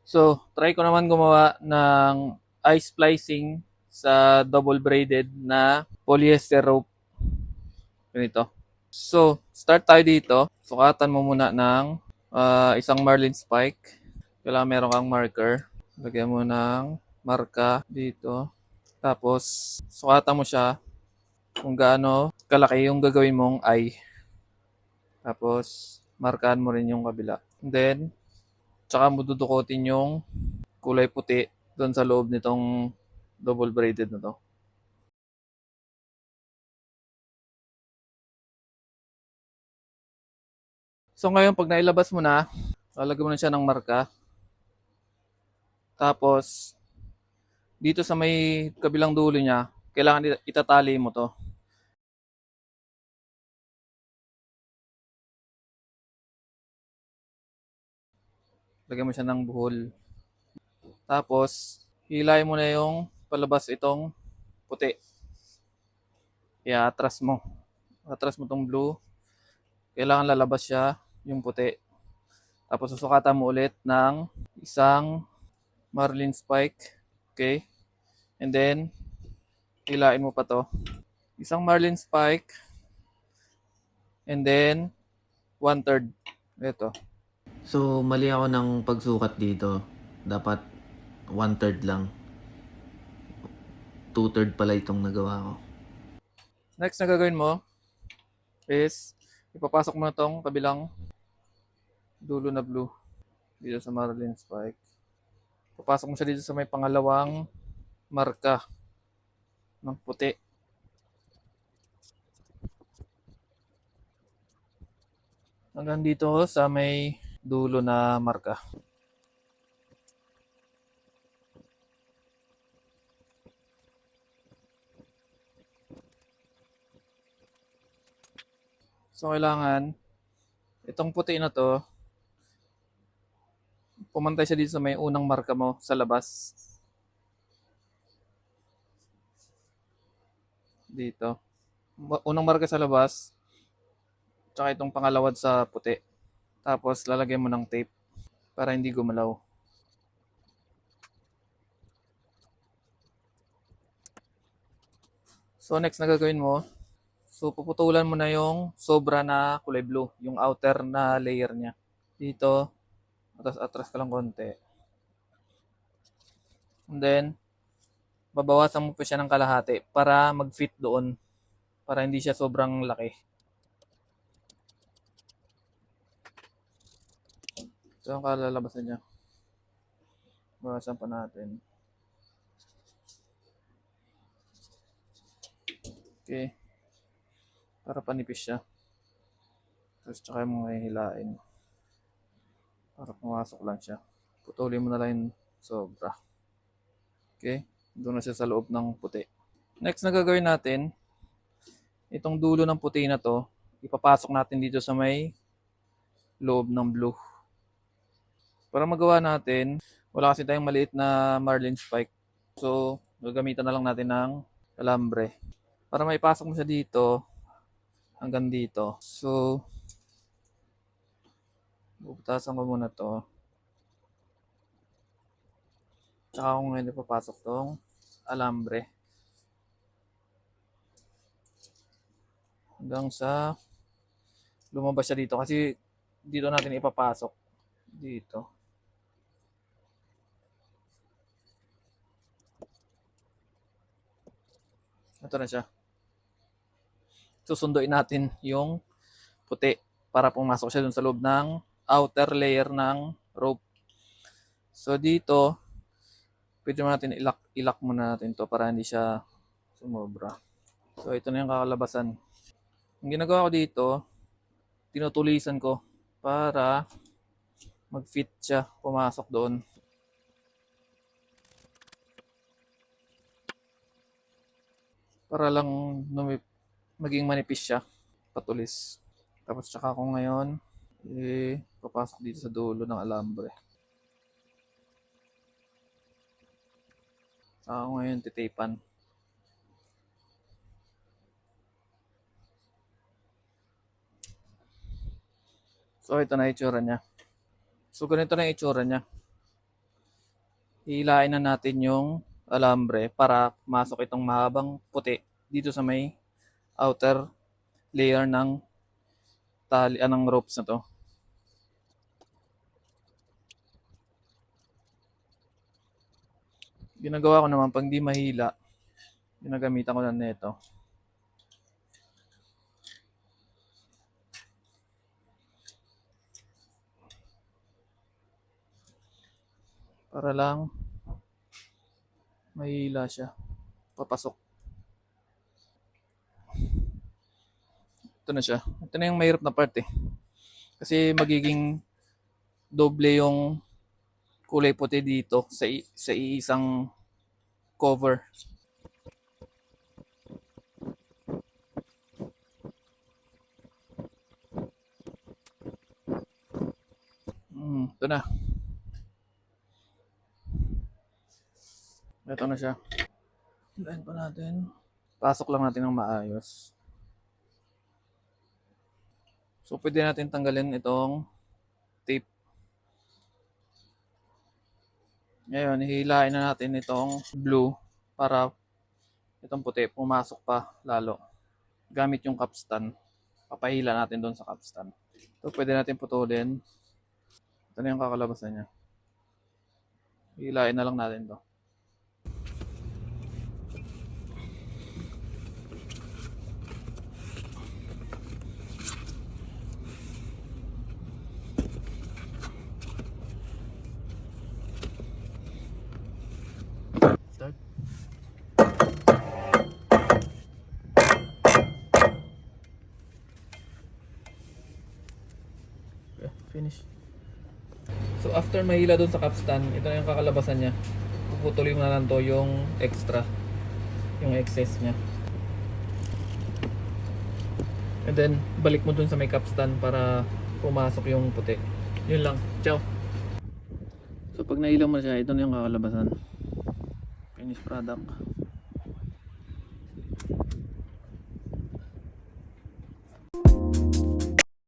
So, try ko naman gumawa ng eye splicing sa double braided na polyester rope. Ganito. So, start tayo dito. Sukatan mo muna ng isang marlin spike. Kailangan meron kang marker. Lagyan mo ng marka dito. Tapos, sukatan mo siya kung gaano kalaki yung gagawin mong eye. Tapos, markahan mo rin yung kabila. And then, tsaka mo dudukotin yung kulay puti doon sa loob nitong double braided na to. So ngayon, pag nailabas mo na, lalagyan mo na siya ng marka. Tapos, dito sa may kabilang dulo niya, kailangan itatali mo to. Lagyan mo siya ng buhol. Tapos, hilahin mo na yung palabas itong puti. Kaya atras mo. Atras mo tong blue. Kailangan lalabas siya yung puti. Tapos susukatan mo ulit ng isang marlin spike. Okay? And then, hilain mo pa to. Isang marlin spike. And then, 1/3. Ito. So, mali ako ng pagsukat dito. Dapat 1/3 lang. 2/3 pala itong nagawa ko. Next na gagawin mo is, ipapasok mo na tong kabilang dulo na blue dito sa marlin spike. Papasok mo siya dito sa may pangalawang marka ng puti. Hanggang dito sa may dulo na marka. So kailangan, itong puti na to, pumantay siya dito sa may unang marka mo sa labas. Dito. Unang marka sa labas, tsaka itong pangalawad sa puti. Tapos lalagyan mo ng tape para hindi gumalaw. So next na gagawin mo, so puputulan mo na yung sobra na kulay blue, yung outer na layer niya. Dito, atras ka lang konti. And then, babawasan mo pa siya ng kalahati para mag-fit doon. Para hindi siya sobrang laki. Ito ang kalalabasan niya. Bawasan pa natin. Okay. Para panipis siya. Tapos tsaka mo hilain. Para pumasok lang siya. Putulin mo na lang yung sobra. Okay. Doon na siya sa loob ng puti. Next na gagawin natin, itong dulo ng puti na to, ipapasok natin dito sa may loob ng blue. Para magawa natin, wala kasi tayong maliit na marlin spike. So, gagamitan na lang natin ng alambre. Para maipasok mo siya dito, hanggang dito. So, bubutasan ko muna to. Tsaka ako ngayon ipapasok tong alambre. Hanggang sa lumabas siya dito kasi dito natin ipapasok. Dito. Ito na siya. Susunduin natin yung puti para pumasok siya dun sa loob ng outer layer ng rope. So dito, pwede mo natin ilak muna natin to para hindi siya sumobra. So ito na yung kakalabasan. Ang ginagawa ko dito, tinutulisan ko para mag-fit siya, pumasok doon. Para lang maging manipis siya, patulis. Tapos tsaka ako ngayon, papasok dito sa dulo ng alambre. Tsaka ako ngayon titipan. So ito na itsura niya. So ganito na itsura niya. hihilain na natin yung alambre para masok itong mahabang puti dito sa may outer layer ng tali, ng ropes na to. Ginagawa ko naman pag di mahila, ginagamitan ko na nito. Para lang mahila siya. Papasok. Ito na siya. Ito na yung mahirap na part eh. Kasi magiging doble yung kulay puti dito sa iisang cover. Ito na. Ito na siya. Hilahin pa natin. Pasok lang natin ng maayos. So, pwede natin tanggalin itong tape. Ngayon, hihilain na natin itong blue para itong puti pumasok pa lalo. Gamit yung capstan. Papahila natin doon sa capstan. So, pwede natin putulin. Ito na yung kakalabasan niya. Hihilain na lang natin to. Start. Okay, finish. So after mahila doon sa capstan, ito na yung kakalabasan niya. Puputulin mo na lang to yung extra, yung excess niya. And then balik mo doon sa may capstan para pumasok yung puti. Yun lang. Ciao. So pag nailaw mo siya, ito na yung kakalabasan. Finished product.